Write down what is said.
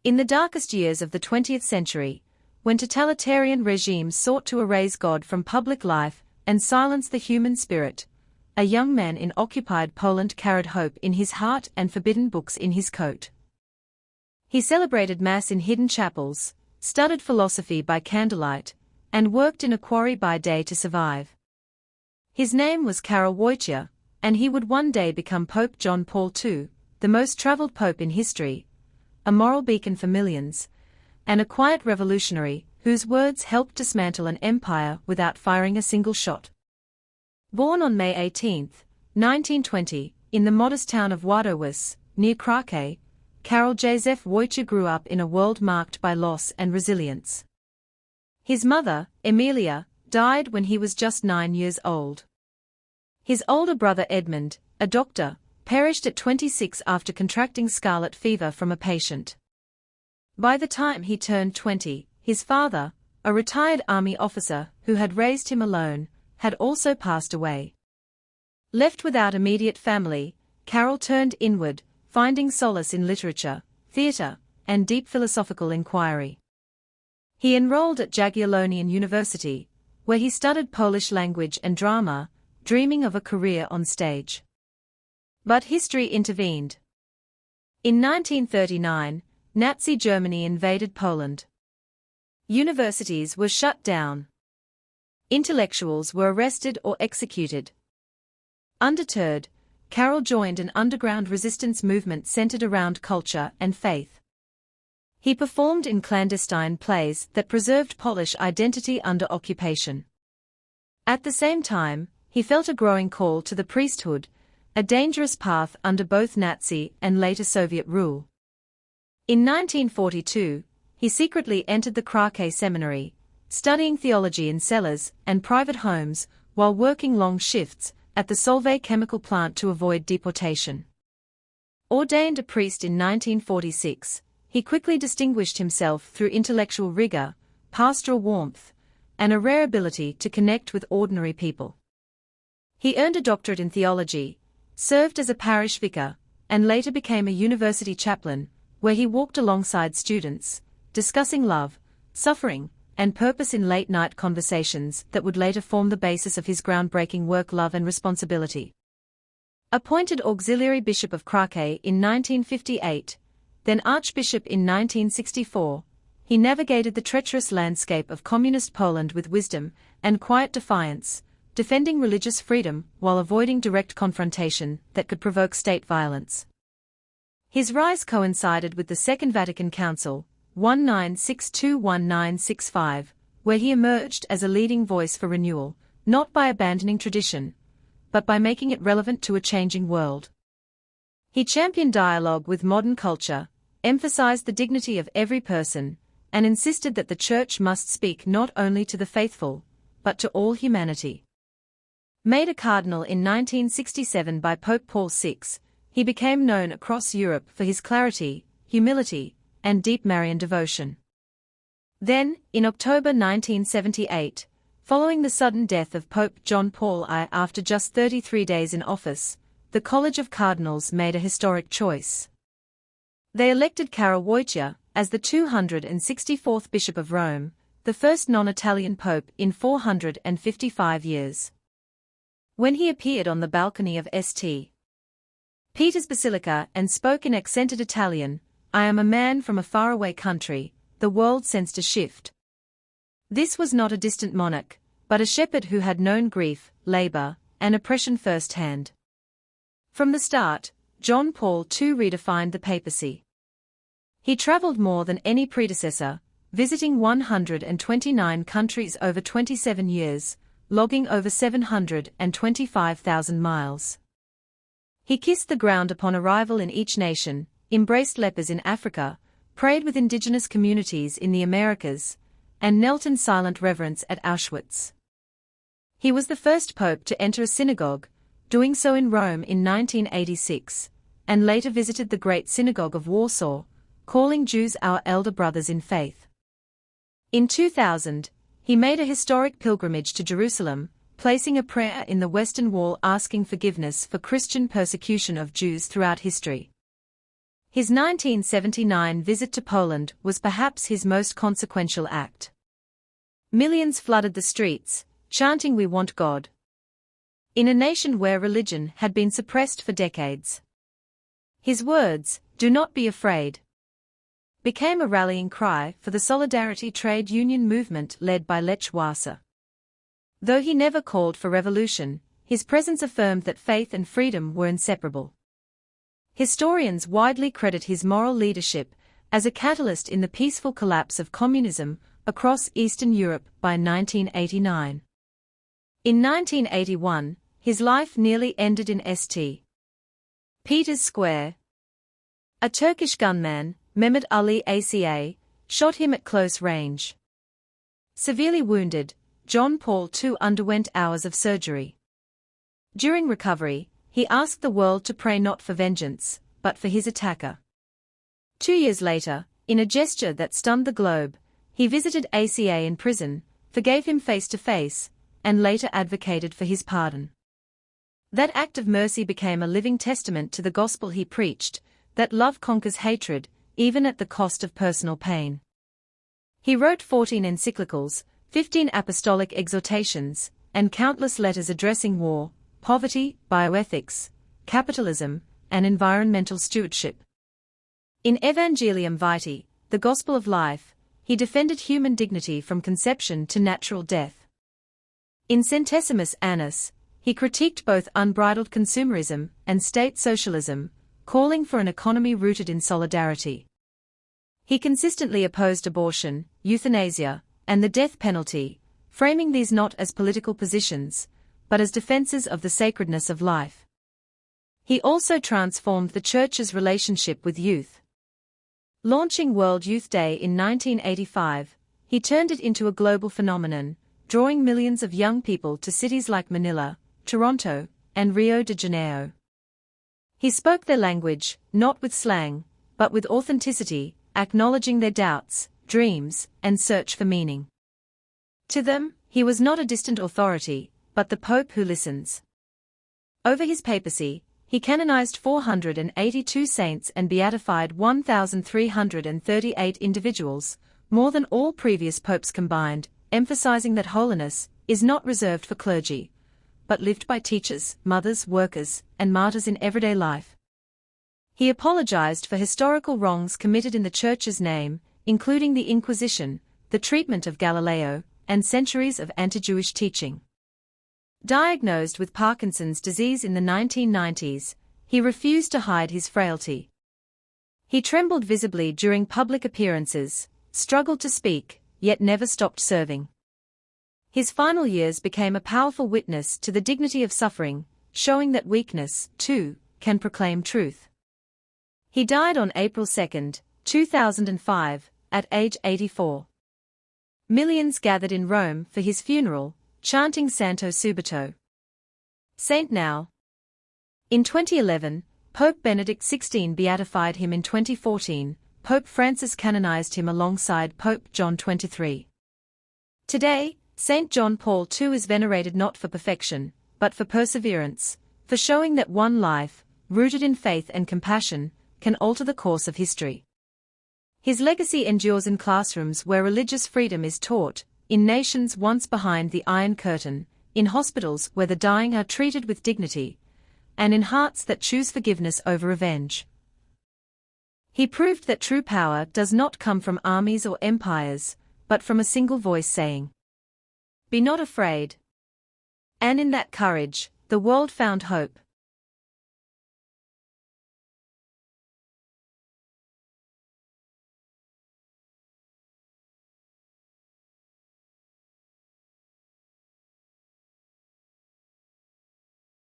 In the darkest years of the 20th century, when totalitarian regimes sought to erase God from public life and silence the human spirit, a young man in occupied Poland carried hope in his heart and forbidden books in his coat. He celebrated Mass in hidden chapels, studied philosophy by candlelight, and worked in a quarry by day to survive. His name was Karol Wojtyła, and he would one day become Pope John Paul II, the most traveled pope in history, a moral beacon for millions, and a quiet revolutionary whose words helped dismantle an empire without firing a single shot. Born on May 18, 1920, in the modest town of Auschwitz, near Kraków, Karol Józef Wojtyła grew up in a world marked by loss and resilience. His mother, Emilia, died when he was just 9 years old. His older brother Edmund, a doctor, perished at 26 after contracting scarlet fever from a patient. By the time he turned 20, his father, a retired army officer who had raised him alone, had also passed away. Left without immediate family, Karol turned inward, finding solace in literature, theatre, and deep philosophical inquiry. He enrolled at Jagiellonian University, where he studied Polish language and drama, dreaming of a career on stage. But history intervened. In 1939, Nazi Germany invaded Poland. Universities were shut down. Intellectuals were arrested or executed. Undeterred, Karol joined an underground resistance movement centered around culture and faith. He performed in clandestine plays that preserved Polish identity under occupation. At the same time, he felt a growing call to the priesthood, a dangerous path under both Nazi and later Soviet rule. In 1942, he secretly entered the Kraków seminary, studying theology in cellars and private homes while working long shifts at the Solvay chemical plant to avoid deportation. Ordained a priest in 1946, he quickly distinguished himself through intellectual rigor, pastoral warmth, and a rare ability to connect with ordinary people. He earned a doctorate in theology, served as a parish vicar, and later became a university chaplain, where he walked alongside students, discussing love, suffering, and purpose in late-night conversations that would later form the basis of his groundbreaking work Love and Responsibility. Appointed auxiliary bishop of Kraków in 1958, then archbishop in 1964, he navigated the treacherous landscape of communist Poland with wisdom and quiet defiance, defending religious freedom while avoiding direct confrontation that could provoke state violence. His rise coincided with the Second Vatican Council, 1962-1965, where he emerged as a leading voice for renewal, not by abandoning tradition, but by making it relevant to a changing world. He championed dialogue with modern culture, emphasized the dignity of every person, and insisted that the Church must speak not only to the faithful, but to all humanity. Made a cardinal in 1967 by Pope Paul VI, he became known across Europe for his clarity, humility, and deep Marian devotion. Then, in October 1978, following the sudden death of Pope John Paul I after just 33 days in office, the College of Cardinals made a historic choice. They elected Karol Wojtyła as the 264th Bishop of Rome, the first non-Italian pope in 455 years. When he appeared on the balcony of St. Peter's Basilica and spoke in accented Italian, "I am a man from a faraway country," the world sensed a shift. This was not a distant monarch, but a shepherd who had known grief, labor, and oppression firsthand. From the start, John Paul II redefined the papacy. He traveled more than any predecessor, visiting 129 countries over 27 years, logging over 725,000 miles. He kissed the ground upon arrival in each nation, embraced lepers in Africa, prayed with indigenous communities in the Americas, and knelt in silent reverence at Auschwitz. He was the first pope to enter a synagogue, doing so in Rome in 1986, and later visited the Great Synagogue of Warsaw, calling Jews our elder brothers in faith. In 2000, he made a historic pilgrimage to Jerusalem, placing a prayer in the Western Wall asking forgiveness for Christian persecution of Jews throughout history. His 1979 visit to Poland was perhaps his most consequential act. Millions flooded the streets, chanting "We want God," in a nation where religion had been suppressed for decades. His words, "Do not be afraid," became a rallying cry for the solidarity trade union movement led by Lech Wałęsa. Though he never called for revolution, his presence affirmed that faith and freedom were inseparable. Historians widely credit his moral leadership as a catalyst in the peaceful collapse of communism across Eastern Europe by 1989. In 1981, his life nearly ended in St. Peter's Square. A Turkish gunman, Mehmet Ali Aca, shot him at close range. Severely wounded, John Paul II underwent hours of surgery. During recovery, he asked the world to pray not for vengeance, but for his attacker. 2 years later, in a gesture that stunned the globe, he visited Aca in prison, forgave him face to face, and later advocated for his pardon. That act of mercy became a living testament to the gospel he preached, that love conquers hatred, even at the cost of personal pain. He wrote 14 encyclicals, 15 apostolic exhortations, and countless letters addressing war, poverty, bioethics, capitalism, and environmental stewardship. In Evangelium Vitae, the Gospel of Life, he defended human dignity from conception to natural death. In Centesimus Annus, he critiqued both unbridled consumerism and state socialism, calling for an economy rooted in solidarity. He consistently opposed abortion, euthanasia, and the death penalty, framing these not as political positions, but as defenses of the sacredness of life. He also transformed the Church's relationship with youth. Launching World Youth Day in 1985, he turned it into a global phenomenon, drawing millions of young people to cities like Manila, Toronto, and Rio de Janeiro. He spoke their language, not with slang, but with authenticity, acknowledging their doubts, dreams, and search for meaning. To them, he was not a distant authority, but the Pope who listens. Over his papacy, he canonized 482 saints and beatified 1,338 individuals, more than all previous popes combined, emphasizing that holiness is not reserved for clergy, but lived by teachers, mothers, workers, and martyrs in everyday life. He apologized for historical wrongs committed in the Church's name, including the Inquisition, the treatment of Galileo, and centuries of anti-Jewish teaching. Diagnosed with Parkinson's disease in the 1990s, he refused to hide his frailty. He trembled visibly during public appearances, struggled to speak, yet never stopped serving. His final years became a powerful witness to the dignity of suffering, showing that weakness, too, can proclaim truth. He died on April 2, 2005, at age 84. Millions gathered in Rome for his funeral, chanting Santo Subito. Saint now. In 2011, Pope Benedict XVI beatified him. In 2014, Pope Francis canonized him alongside Pope John XXIII. Today, Saint John Paul II is venerated not for perfection, but for perseverance, for showing that one life, rooted in faith and compassion, can alter the course of history. His legacy endures in classrooms where religious freedom is taught, in nations once behind the Iron Curtain, in hospitals where the dying are treated with dignity, and in hearts that choose forgiveness over revenge. He proved that true power does not come from armies or empires, but from a single voice saying, "Be not afraid." And in that courage, the world found hope.